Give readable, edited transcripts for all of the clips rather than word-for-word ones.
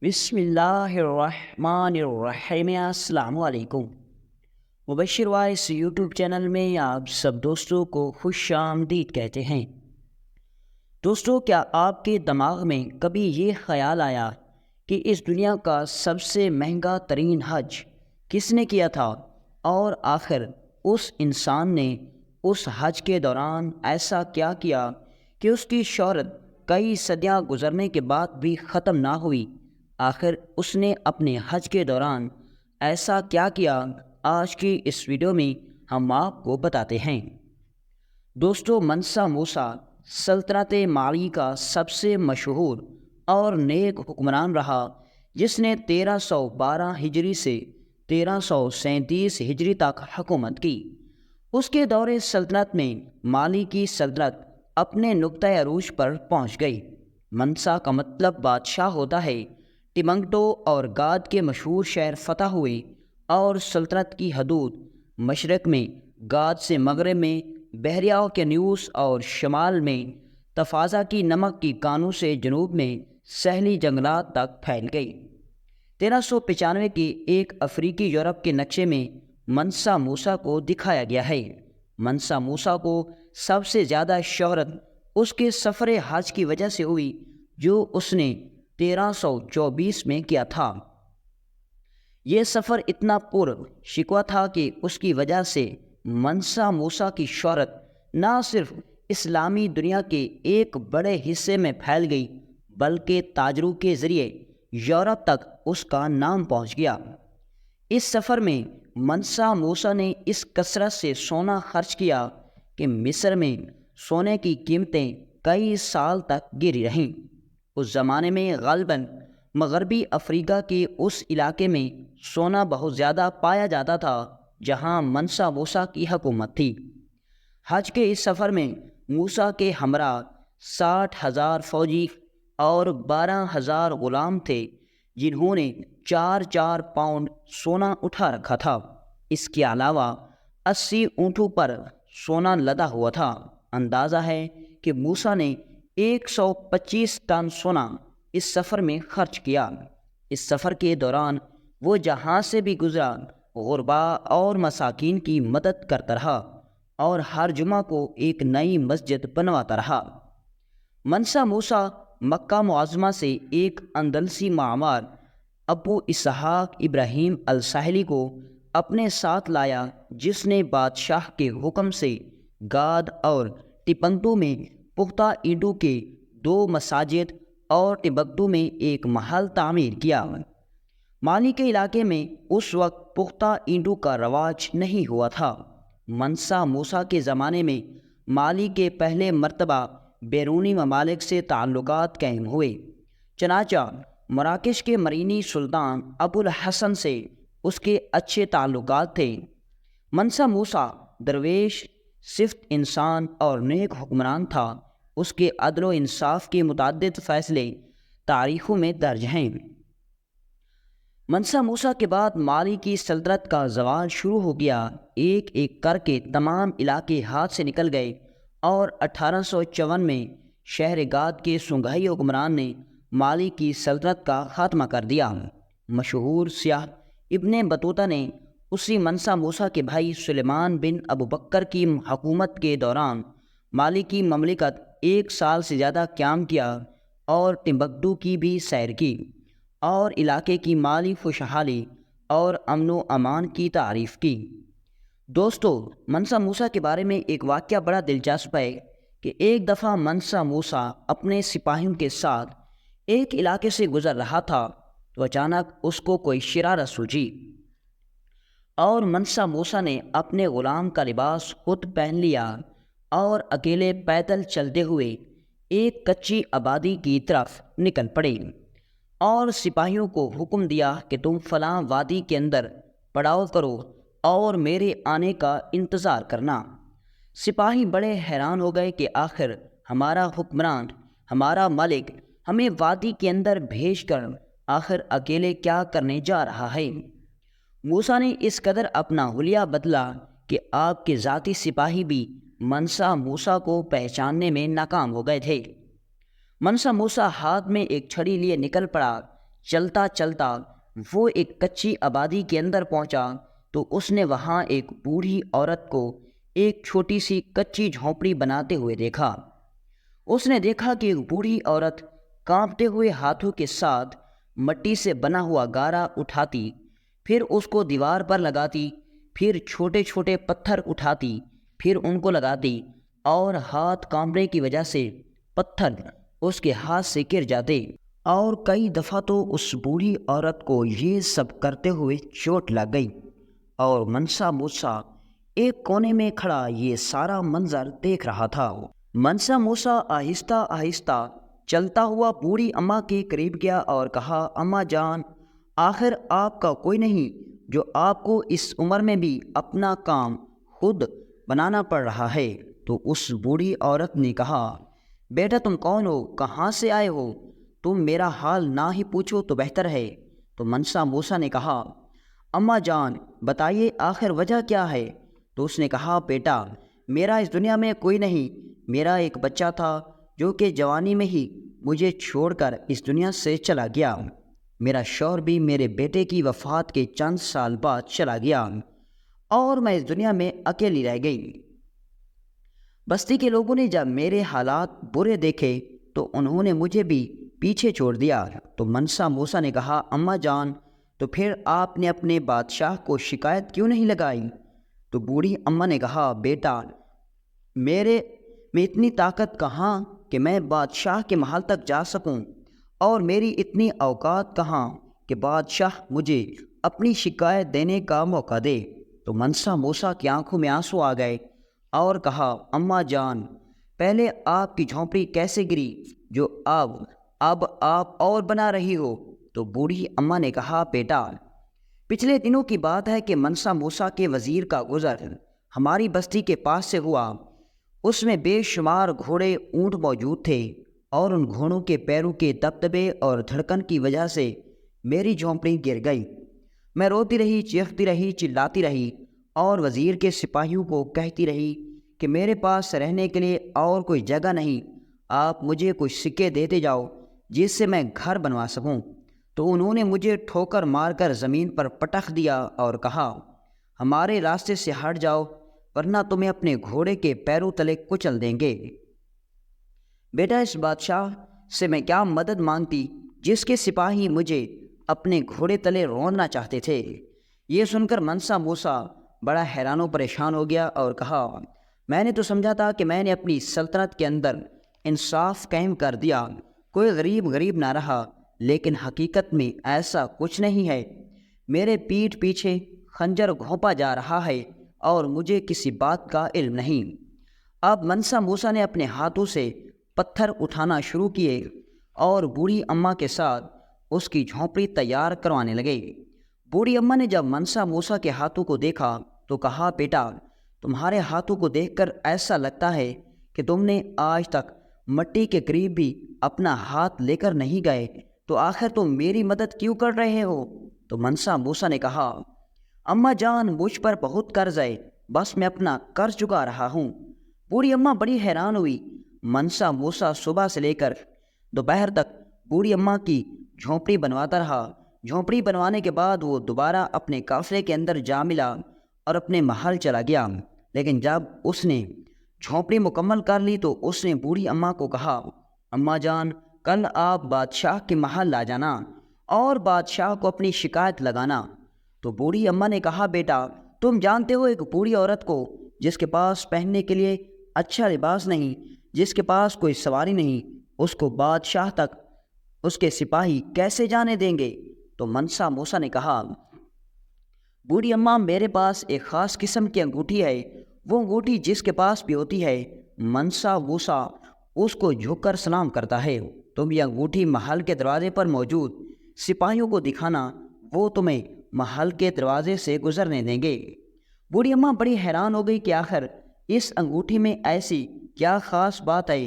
بسم اللہ الرحمن الرحیم۔ السلام علیکم۔ مبشر وائس یوٹیوب چینل میں آپ سب دوستوں کو خوش آمدید کہتے ہیں۔ دوستو، کیا آپ کے دماغ میں کبھی یہ خیال آیا کہ اس دنیا کا سب سے مہنگا ترین حج کس نے کیا تھا، اور آخر اس انسان نے اس حج کے دوران ایسا کیا کیا کہ اس کی شہرت کئی صدیاں گزرنے کے بعد بھی ختم نہ ہوئی؟ آخر اس نے اپنے حج کے دوران ایسا کیا کیا، آج کی اس ویڈیو میں ہم آپ کو بتاتے ہیں۔ دوستو، منسا موسیٰ سلطنت مالی کا سب سے مشہور اور نیک حکمران رہا، جس نے 1312 ہجری سے 1337 ہجری تک حکومت کی۔ اس کے دور سلطنت میں مالی کی سلطنت اپنے نقطۂ عروج پر پہنچ گئی۔ منسا کا مطلب بادشاہ ہوتا ہے۔ ٹمنگٹو اور گاد کے مشہور شہر فتح ہوئے، اور سلطنت کی حدود مشرق میں گاد سے مغرب میں بحریہ کے نیوس اور شمال میں تفازا کی نمک کی کانوں سے جنوب میں ساحلی جنگلات تک پھیل گئی۔ 1395 کے ایک افریقی یورپ کے نقشے میں منسا موسیٰ کو دکھایا گیا ہے۔ منسا موسیٰ کو سب سے زیادہ شہرت اس کے سفر حج کی وجہ سے ہوئی، جو اس نے 1324 میں کیا تھا۔ یہ سفر اتنا پر شکوہ تھا کہ اس کی وجہ سے منسا موسیٰ کی شہرت نہ صرف اسلامی دنیا کے ایک بڑے حصے میں پھیل گئی، بلکہ تاجروں کے ذریعے یورپ تک اس کا نام پہنچ گیا۔ اس سفر میں منسا موسیٰ نے اس کثرت سے سونا خرچ کیا کہ مصر میں سونے کی قیمتیں کئی سال تک گری رہیں۔ اس زمانے میں غالباً مغربی افریقہ کے اس علاقے میں سونا بہت زیادہ پایا جاتا تھا جہاں منسا موسیٰ کی حکومت تھی۔ حج کے اس سفر میں موسیٰ کے ہمراہ 60,000 فوجی اور 12,000 غلام تھے، جنہوں نے 4 پاؤنڈ سونا اٹھا رکھا تھا۔ اس کے علاوہ 80 اونٹوں پر سونا لدا ہوا تھا۔ اندازہ ہے کہ موسیٰ نے 125 ٹن سونا اس سفر میں خرچ کیا۔ اس سفر کے دوران وہ جہاں سے بھی گزرا غرباء اور مساکین کی مدد کرتا رہا، اور ہر جمعہ کو ایک نئی مسجد بنواتا رہا۔ منسا موسیٰ مکہ معظمہ سے ایک اندلسی معمار ابو اسحاق ابراہیم الساحلی کو اپنے ساتھ لایا، جس نے بادشاہ کے حکم سے گاد اور ٹمبکٹو میں پختہ اینٹوں کے 2 مساجد اور ٹمبکٹو میں ایک محل تعمیر کیا۔ مالی کے علاقے میں اس وقت پختہ اینٹوں کا رواج نہیں ہوا تھا۔ منسا موسیٰ کے زمانے میں مالی کے پہلے مرتبہ بیرونی ممالک سے تعلقات قائم ہوئے، چنانچہ مراکش کے مرینی سلطان ابو الحسن سے اس کے اچھے تعلقات تھے۔ منسا موسیٰ درویش، صفت انسان اور نیک حکمران تھا۔ اس کے عدل و انصاف کے متعدد فیصلے تاریخوں میں درج ہیں۔ منسا موسیٰ کے بعد مالی کی سلطنت کا زوال شروع ہو گیا۔ ایک ایک کر کے تمام علاقے ہاتھ سے نکل گئے، اور 1854 میں شہر گاد کے سنگھائی حکمران نے مالی کی سلطنت کا خاتمہ کر دیا۔ مشہور سیاح ابن بطوطہ نے اسی منسا موسیٰ کے بھائی سلیمان بن ابو بکر کی حکومت کے دوران مالی کی مملکت 1 سال سے زیادہ قیام کیا، اور ٹمبکٹو کی بھی سیر کی، اور علاقے کی مالی خوشحالی اور امن و امان کی تعریف کی۔ دوستو، منسا موسیٰ کے بارے میں ایک واقعہ بڑا دلچسپ ہے کہ ایک دفعہ منسا موسیٰ اپنے سپاہیوں کے ساتھ ایک علاقے سے گزر رہا تھا تو اچانک اس کو کوئی شرارت سوچی، اور منسا موسیٰ نے اپنے غلام کا لباس خود پہن لیا اور اکیلے پیدل چلتے ہوئے ایک کچی آبادی کی طرف نکل پڑے، اور سپاہیوں کو حکم دیا کہ تم فلاں وادی کے اندر پڑاؤ کرو اور میرے آنے کا انتظار کرنا۔ سپاہی بڑے حیران ہو گئے کہ آخر ہمارا حکمران، ہمارا ملک ہمیں وادی کے اندر بھیج کر آخر اکیلے کیا کرنے جا رہا ہے۔ موسیٰ نے اس قدر اپنا حلیہ بدلا کہ آپ کے ذاتی سپاہی بھی منسا موسیٰ کو پہچاننے میں ناکام ہو گئے تھے۔ منسا موسیٰ ہاتھ میں ایک چھڑی لیے نکل پڑا، چلتا چلتا وہ ایک کچی آبادی کے اندر پہنچا تو اس نے وہاں ایک بوڑھی عورت کو ایک چھوٹی سی کچی جھونپڑی بناتے ہوئے دیکھا۔ اس نے دیکھا کہ ایک بوڑھی عورت کانپتے ہوئے ہاتھوں کے ساتھ مٹی سے بنا ہوا گارا اٹھاتی، پھر اس کو دیوار پر لگاتی، پھر چھوٹے چھوٹے پتھر اٹھاتی، پھر ان کو لگاتی، اور ہاتھ کانپنے کی وجہ سے پتھر اس کے ہاتھ سے گر جاتے، اور کئی دفعہ تو اس بوڑھی عورت کو یہ سب کرتے ہوئے چوٹ لگ گئی، اور منسا موسیٰ ایک کونے میں کھڑا یہ سارا منظر دیکھ رہا تھا۔ منسا موسیٰ آہستہ آہستہ چلتا ہوا بوڑھی اماں کے قریب گیا اور کہا، اماں جان، آخر آپ کا کوئی نہیں جو آپ کو اس عمر میں بھی اپنا کام خود بنانا پڑ رہا ہے؟ تو اس بوڑھی عورت نے کہا، بیٹا تم کون ہو، کہاں سے آئے ہو؟ تم میرا حال نہ ہی پوچھو تو بہتر ہے۔ تو منسا موسیٰ نے کہا، اماں جان بتائیے آخر وجہ کیا ہے؟ تو اس نے کہا، بیٹا میرا اس دنیا میں کوئی نہیں، میرا ایک بچہ تھا جو کہ جوانی میں ہی مجھے چھوڑ کر اس دنیا سے چلا گیا۔ میرا شوہر بھی میرے بیٹے کی وفات کے چند سال بعد چلا گیا، اور میں اس دنیا میں اکیلی رہ گئی۔ بستی کے لوگوں نے جب میرے حالات برے دیکھے تو انہوں نے مجھے بھی پیچھے چھوڑ دیا۔ تو منسا موسیٰ نے کہا، اماں جان تو پھر آپ نے اپنے بادشاہ کو شکایت کیوں نہیں لگائی؟ تو بوڑھی اماں نے کہا، بیٹا میرے میں اتنی طاقت کہاں کہ میں بادشاہ کے محل تک جا سکوں، اور میری اتنی اوقات کہاں کہ بادشاہ مجھے اپنی شکایت دینے کا موقع دے۔ تو منسا موسیٰ کی آنکھوں میں آنسو آ گئے اور کہا، اماں جان پہلے آپ کی جھونپڑی کیسے گری جو اب آپ اور بنا رہی ہو؟ تو بوڑھی اماں نے کہا، بیٹا پچھلے دنوں کی بات ہے کہ منسا موسیٰ کے وزیر کا گزر ہماری بستی کے پاس سے ہوا۔ اس میں بے شمار گھوڑے اونٹ موجود تھے، اور ان گھوڑوں کے پیروں کے دبدبے اور دھڑکن کی وجہ سے میری جھونپڑی گر گئی۔ میں روتی رہی، چیختی رہی، چلاتی رہی، اور وزیر کے سپاہیوں کو کہتی رہی کہ میرے پاس رہنے کے لیے اور کوئی جگہ نہیں، آپ مجھے کچھ سکے دیتے جاؤ جس سے میں گھر بنوا سکوں۔ تو انہوں نے مجھے ٹھوکر مار کر زمین پر پٹخ دیا اور کہا، ہمارے راستے سے ہٹ جاؤ ورنہ تمہیں اپنے گھوڑے کے پیروں تلے کچل دیں گے۔ بیٹا اس بادشاہ سے میں کیا مدد مانگتی جس کے سپاہی مجھے اپنے گھوڑے تلے روننا چاہتے تھے؟ یہ سن کر منسا موسیٰ بڑا حیران و پریشان ہو گیا اور کہا، میں نے تو سمجھا تھا کہ میں نے اپنی سلطنت کے اندر انصاف قائم کر دیا، کوئی غریب نہ رہا، لیکن حقیقت میں ایسا کچھ نہیں ہے۔ میرے پیٹھ پیچھے خنجر گھونپا جا رہا ہے اور مجھے کسی بات کا علم نہیں۔ اب منسا موسیٰ نے اپنے ہاتھوں سے پتھر اٹھانا شروع کیے اور بوڑھی اماں کے ساتھ اس کی جھونپڑی تیار کروانے لگے۔ بوڑھی اماں نے جب منسا موسیٰ کے ہاتھوں کو دیکھا تو کہا، بیٹا تمہارے ہاتھوں کو دیکھ کر ایسا لگتا ہے کہ تم نے آج تک مٹی کے قریب بھی اپنا ہاتھ لے کر نہیں گئے، تو آخر تم میری مدد کیوں کر رہے ہو؟ تو منسا موسیٰ نے کہا، اماں جان مجھ پر بہت قرض ہے، بس میں اپنا قرض چکا رہا ہوں۔ بوڑھی اماں بڑی حیران ہوئی۔ منسا موسیٰ صبح سے لے کر دوپہر تک بوڑھی اماں کی جھونپڑی بنواتا رہا۔ جھونپڑی بنوانے کے بعد وہ دوبارہ اپنے قافلے کے اندر جا ملا اور اپنے محل چلا گیا، لیکن جب اس نے جھونپڑی مکمل کر لی تو اس نے بوڑھی اماں کو کہا، اماں جان کل آپ بادشاہ کے محل لا جانا اور بادشاہ کو اپنی شکایت لگانا۔ تو بوڑھی اماں نے کہا، بیٹا تم جانتے ہو ایک بوڑھی عورت کو جس کے پاس پہننے کے لیے اچھا لباس نہیں، جس کے پاس کوئی سواری نہیں، اس کو بادشاہ تک اس کے سپاہی کیسے جانے دیں گے؟ تو منسا موسیٰ نے کہا، بوڑھی اماں میرے پاس ایک خاص قسم کی انگوٹھی ہے، وہ انگوٹھی جس کے پاس بھی ہوتی ہے منسا موسیٰ اس کو جھک کر سلام کرتا ہے۔ تم یہ انگوٹھی محل کے دروازے پر موجود سپاہیوں کو دکھانا، وہ تمہیں محل کے دروازے سے گزرنے دیں گے۔ بوڑھی اماں بڑی حیران ہو گئی کہ آخر اس انگوٹھی میں ایسی کیا خاص بات ہے۔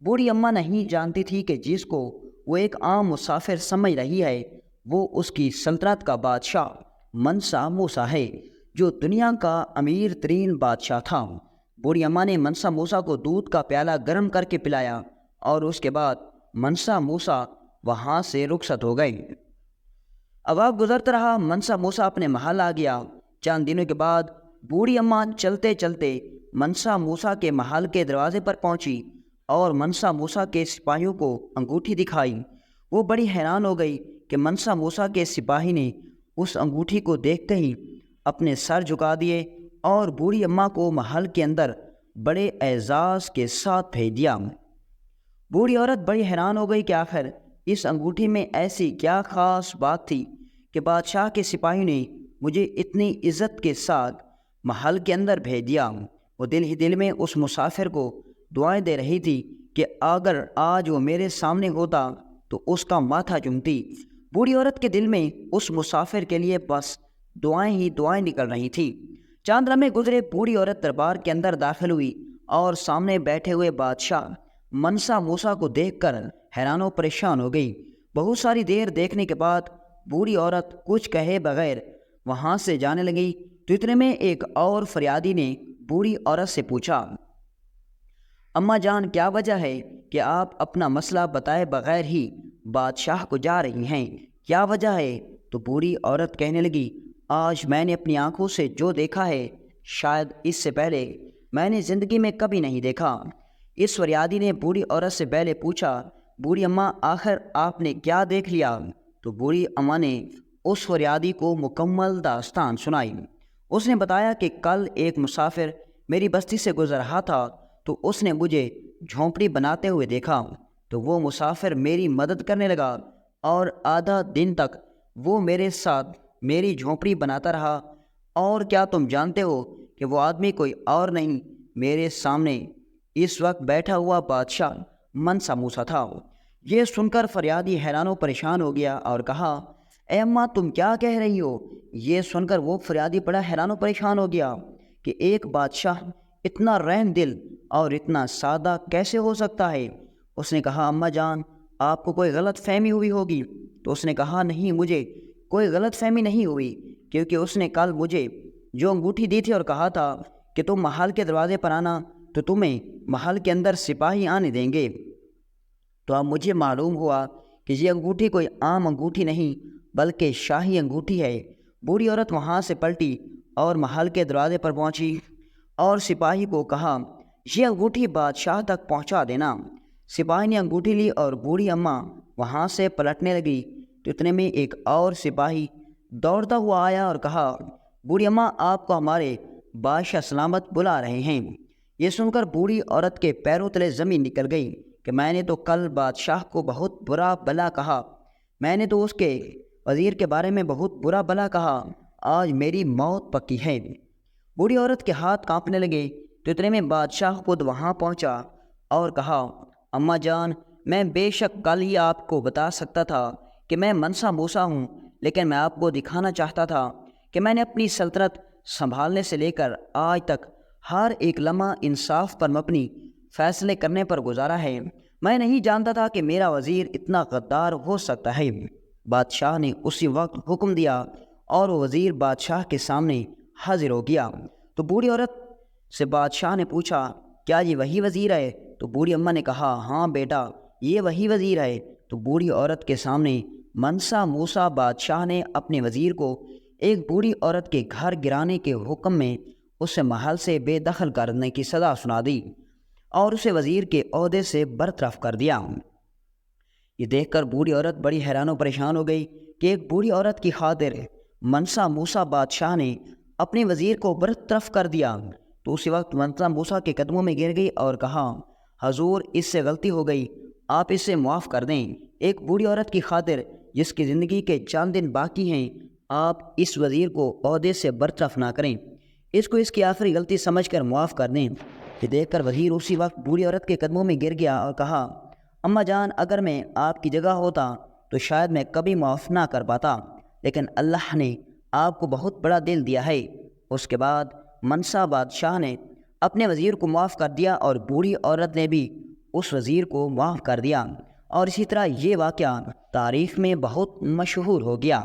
بوڑھی اماں نہیں جانتی تھی کہ جس کو وہ ایک عام مسافر سمجھ رہی ہے وہ اس کی سلطنت کا بادشاہ منسا موسیٰ ہے، جو دنیا کا امیر ترین بادشاہ تھا۔ بوڑھی اماں نے منسا موسیٰ کو دودھ کا پیالہ گرم کر کے پلایا اور اس کے بعد منسا موسیٰ وہاں سے رخصت ہو گئے۔ اب وقت گزرتا رہا، منسا موسیٰ اپنے محل آ گیا۔ چند دنوں کے بعد بوڑھی اماں چلتے چلتے منسا موسیٰ کے محل کے دروازے پر پہنچی اور منسا موسیٰ کے سپاہیوں کو انگوٹھی دکھائی۔ وہ بڑی حیران ہو گئی کہ منسا موسیٰ کے سپاہی نے اس انگوٹھی کو دیکھتے ہی اپنے سر جھکا دیے اور بوڑھی اماں کو محل کے اندر بڑے اعزاز کے ساتھ بھیج دیا۔ بوڑھی عورت بڑی حیران ہو گئی کہ آخر اس انگوٹھی میں ایسی کیا خاص بات تھی کہ بادشاہ کے سپاہی نے مجھے اتنی عزت کے ساتھ محل کے اندر بھیج دیا۔ وہ دل ہی دل میں اس مسافر کو دعائیں دے رہی تھی کہ اگر آج وہ میرے سامنے ہوتا تو اس کا ماتھا چومتی۔ بوڑھی عورت کے دل میں اس مسافر کے لیے بس دعائیں ہی دعائیں نکل رہی تھیں۔ چند لمحے گزرے، بوڑھی عورت دربار کے اندر داخل ہوئی اور سامنے بیٹھے ہوئے بادشاہ منسا موسیٰ کو دیکھ کر حیران و پریشان ہو گئی۔ بہت ساری دیر دیکھنے کے بعد بوڑھی عورت کچھ کہے بغیر وہاں سے جانے لگی تو اتنے میں ایک اور فریادی نے بوڑھی عورت سے پوچھا، اماں جان، کیا وجہ ہے کہ آپ اپنا مسئلہ بتائے بغیر ہی بادشاہ کو جا رہی ہیں؟ کیا وجہ ہے؟ تو بوڑھی عورت کہنے لگی، آج میں نے اپنی آنکھوں سے جو دیکھا ہے شاید اس سے پہلے میں نے زندگی میں کبھی نہیں دیکھا۔ اس فریادی نے بوڑھی عورت سے پہلے پوچھا، بوڑھی اماں آخر آپ نے کیا دیکھ لیا؟ تو بوڑھی اماں نے اس فریادی کو مکمل داستان سنائی۔ اس نے بتایا کہ کل ایک مسافر میری بستی سے گزر رہا تھا تو اس نے مجھے جھونپڑی بناتے ہوئے دیکھا تو وہ مسافر میری مدد کرنے لگا اور آدھا دن تک وہ میرے ساتھ میری جھونپڑی بناتا رہا۔ اور کیا تم جانتے ہو کہ وہ آدمی کوئی اور نہیں، میرے سامنے اس وقت بیٹھا ہوا بادشاہ منسا موسیٰ تھا۔ یہ سن کر فریادی حیران و پریشان ہو گیا اور کہا، اے اماں تم کیا کہہ رہی ہو؟ یہ سن کر وہ فریادی بڑا حیران و پریشان ہو گیا کہ ایک بادشاہ اتنا رحم دل اور اتنا سادہ کیسے ہو سکتا ہے؟ اس نے کہا، اماں جان آپ کو کوئی غلط فہمی ہوئی ہوگی۔ تو اس نے کہا، نہیں، مجھے کوئی غلط فہمی نہیں ہوئی، کیونکہ اس نے کل مجھے جو انگوٹھی دی تھی اور کہا تھا کہ تم محل کے دروازے پر آنا تو تمہیں محل کے اندر سپاہی آنے دیں گے۔ تو اب مجھے معلوم ہوا کہ یہ انگوٹھی کوئی عام انگوٹھی نہیں بلکہ شاہی انگوٹھی ہے۔ بوڑھی عورت وہاں سے پلٹی اور محل کے دروازے پر پہنچی اور سپاہی کو کہا، یہ انگوٹھی بادشاہ تک پہنچا دینا۔ سپاہی نے انگوٹھی لی اور بوڑھی اماں وہاں سے پلٹنے لگی تو اتنے میں ایک اور سپاہی دوڑتا ہوا آیا اور کہا، بوڑھی اماں آپ کو ہمارے بادشاہ سلامت بلا رہے ہیں۔ یہ سن کر بوڑھی عورت کے پیروں تلے زمین نکل گئی کہ میں نے تو کل بادشاہ کو بہت برا بھلا کہا، میں نے تو اس کے وزیر کے بارے میں بہت برا بھلا کہا، آج میری موت پکی ہے۔ بوڑھی عورت کے ہاتھ کانپنے لگے تو اتنے میں بادشاہ خود وہاں پہنچا اور کہا، اماں جان میں بے شک کل ہی آپ کو بتا سکتا تھا کہ میں منسا موسیٰ ہوں، لیکن میں آپ کو دکھانا چاہتا تھا کہ میں نے اپنی سلطنت سنبھالنے سے لے کر آج تک ہر ایک لمحہ انصاف پر مبنی فیصلے کرنے پر گزارا ہے۔ میں نہیں جانتا تھا کہ میرا وزیر اتنا غدار ہو سکتا ہے۔ بادشاہ نے اسی وقت حکم دیا اور وہ وزیر بادشاہ کے سامنے حاضر ہو گیا۔ تو بوڑھی عورت سے بادشاہ نے پوچھا، کیا یہ وہی وزیر ہے؟ تو بوڑھی اماں نے کہا، ہاں بیٹا یہ وہی وزیر ہے۔ تو بوڑھی عورت کے سامنے منسا موسیٰ بادشاہ نے اپنے وزیر کو ایک بوڑھی عورت کے گھر گرانے کے حکم میں اسے محل سے بے دخل کرنے کی سزا سنا دی اور اسے وزیر کے عہدے سے برطرف کر دیا۔ یہ دیکھ کر بوڑھی عورت بڑی حیران و پریشان ہو گئی کہ ایک بوڑھی عورت کی خاطر منسا موسیٰ بادشاہ نے اپنے وزیر کو برطرف کر دیا۔ تو اسی وقت منسا موسیٰ کے قدموں میں گر گئی اور کہا، حضور اس سے غلطی ہو گئی، آپ اسے معاف کر دیں۔ ایک بوڑھی عورت کی خاطر جس کی زندگی کے چند دن باقی ہیں، آپ اس وزیر کو عہدے سے برطرف نہ کریں، اس کو اس کی آخری غلطی سمجھ کر معاف کر دیں۔ یہ دیکھ کر وزیر اسی وقت بوڑھی عورت کے قدموں میں گر گیا اور کہا، اماں جان اگر میں آپ کی جگہ ہوتا تو شاید میں کبھی معاف نہ کر پاتا، لیکن اللہ نے آپ کو بہت بڑا دل دیا ہے۔ اس کے بعد منسا بادشاہ نے اپنے وزیر کو معاف کر دیا اور بوڑھی عورت نے بھی اس وزیر کو معاف کر دیا، اور اسی طرح یہ واقعہ تاریخ میں بہت مشہور ہو گیا۔